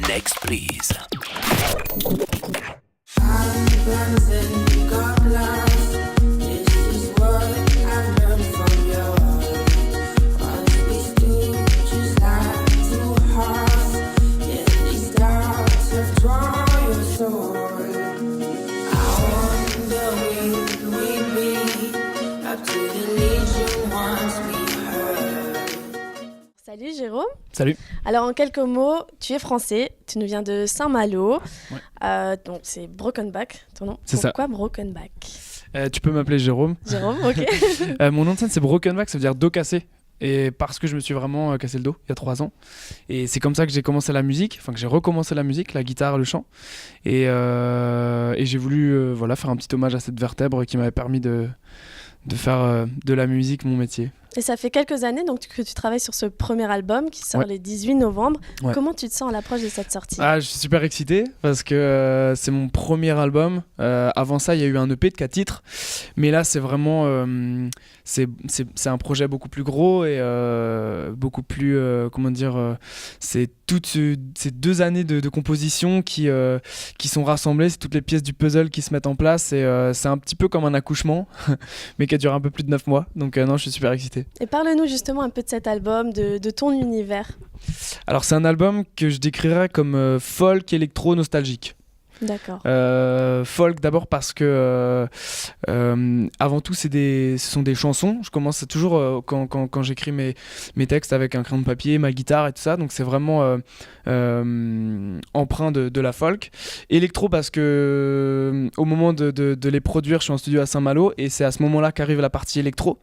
Next please. Salut Jérôme. Salut. Alors en quelques mots, tu es français, tu nous viens de Saint-Malo, donc c'est Brokenback ton nom. C'est ça. Pourquoi Brokenback? Tu peux m'appeler Jérôme. Jérôme, ok. Mon nom de scène c'est Brokenback, ça veut dire dos cassé. Et parce que je me suis vraiment cassé le dos il y a 3 ans. Et c'est comme ça que j'ai commencé la musique, enfin que j'ai recommencé la musique, la guitare, le chant. Et j'ai voulu faire un petit hommage à cette vertèbre qui m'avait permis de faire de la musique mon métier. Et ça fait quelques années donc, que tu travailles sur ce premier album qui sort le 18 novembre. Ouais. Comment tu te sens à l'approche de cette sortie? Je suis super excité parce que c'est mon premier album. Avant ça, il y a eu un EP de 4 titres. Mais là, c'est vraiment... c'est un projet beaucoup plus gros et beaucoup plus... c'est toutes ces 2 années de composition qui sont rassemblées. C'est toutes les pièces du puzzle qui se mettent en place. Et c'est un petit peu comme un accouchement, mais qui a duré un peu plus de 9 mois. Donc non, je suis super excité. Et parle-nous justement un peu de cet album, de ton univers. Alors c'est un album que je décrirais comme folk électro nostalgique. D'accord. Folk d'abord parce que avant tout ce sont des chansons. Je commence toujours quand j'écris mes textes avec un crayon de papier, ma guitare et tout ça, donc c'est vraiment empreint de la folk. Électro parce que au moment de les produire, je suis en studio à Saint-Malo et c'est à ce moment-là qu'arrive la partie électro.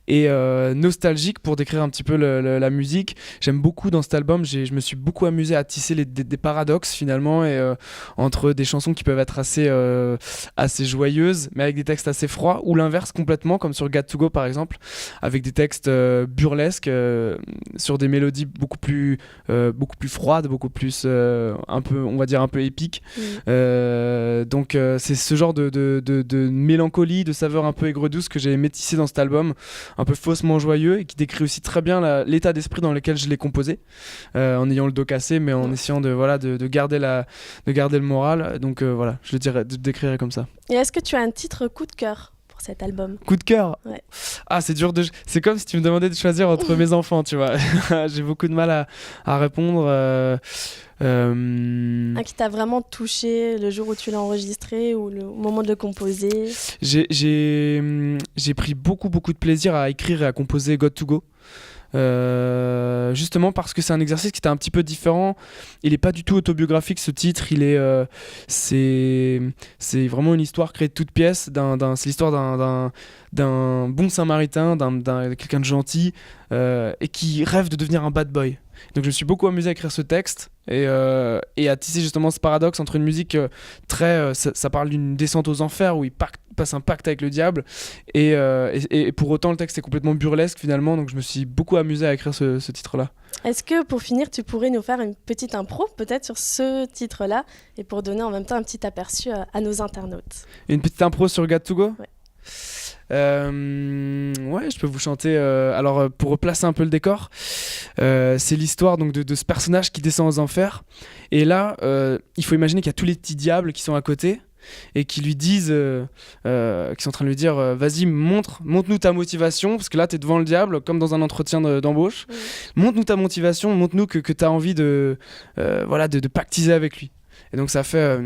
Et nostalgique pour décrire un petit peu la musique. J'aime beaucoup dans cet album, je me suis beaucoup amusé à tisser des paradoxes finalement et entre des chansons qui peuvent être assez joyeuses mais avec des textes assez froids, ou l'inverse complètement, comme sur Got to Go par exemple, avec des textes burlesques sur des mélodies beaucoup plus froides, beaucoup plus un peu, on va dire un peu épiques. Donc c'est ce genre de mélancolie, de saveur un peu aigre-douce que j'ai métissé dans cet album, un peu faussement joyeux, et qui décrit aussi très bien l'état d'esprit dans lequel je l'ai composé, en ayant le dos cassé mais en essayant de garder le moral. Donc je le décrirais comme ça. Et est-ce que tu as un titre coup de cœur pour cet album? Coup de cœur? Ouais. C'est dur c'est comme si tu me demandais de choisir entre mes enfants, tu vois. J'ai beaucoup de mal à répondre. Un qui t'a vraiment touché le jour où tu l'as enregistré ou au moment de le composer? J'ai pris beaucoup de plaisir à écrire et à composer Got to Go. Justement parce que c'est un exercice qui était un petit peu différent. Il est pas du tout autobiographique, ce titre. C'est vraiment une histoire créée de toutes pièces. C'est l'histoire d'un bon Samaritain, d'un quelqu'un de gentil et qui rêve de devenir un bad boy. Donc je me suis beaucoup amusé à écrire ce texte et à tisser justement ce paradoxe entre une musique ça parle d'une descente aux enfers où il passe un pacte avec le diable et pour autant le texte est complètement burlesque finalement, donc je me suis beaucoup amusé à écrire ce titre-là. Est-ce que pour finir tu pourrais nous faire une petite impro peut-être sur ce titre-là et pour donner en même temps un petit aperçu à nos internautes? Une petite impro sur Got to Go? Ouais. Je peux vous chanter. Alors, pour replacer un peu le décor, c'est l'histoire donc de ce personnage qui descend aux enfers. Et là, il faut imaginer qu'il y a tous les petits diables qui sont à côté et qui lui disent, qui sont en train de lui dire vas-y, montre-nous ta motivation, parce que là, t'es devant le diable, comme dans un entretien d'embauche. Montre-nous ta motivation, montre-nous que t'as envie de pactiser avec lui. Et donc ça fait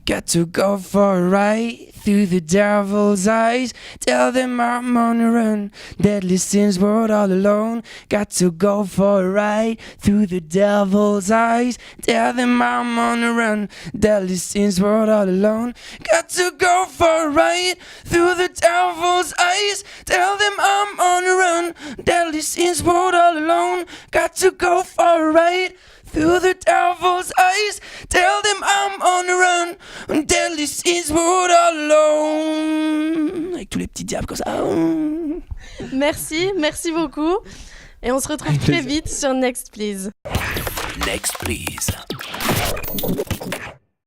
Got to go for a ride through the devil's eyes. Tell them I'm on the run. Deadly sins world all alone. Got to go for a ride through the devil's eyes. Tell them I'm on the run. Deadly sins world all alone. Got to go for a ride through the devil's eyes. Tell them I'm on the run. Deadly sins world all alone. Got to go for a ride through the devil's eyes. Tell them I'm on the run. Deadly sins world all alone. Avec tous les petits diables comme ça. Merci beaucoup. Et on se retrouve très vite sur Next Please. Next please.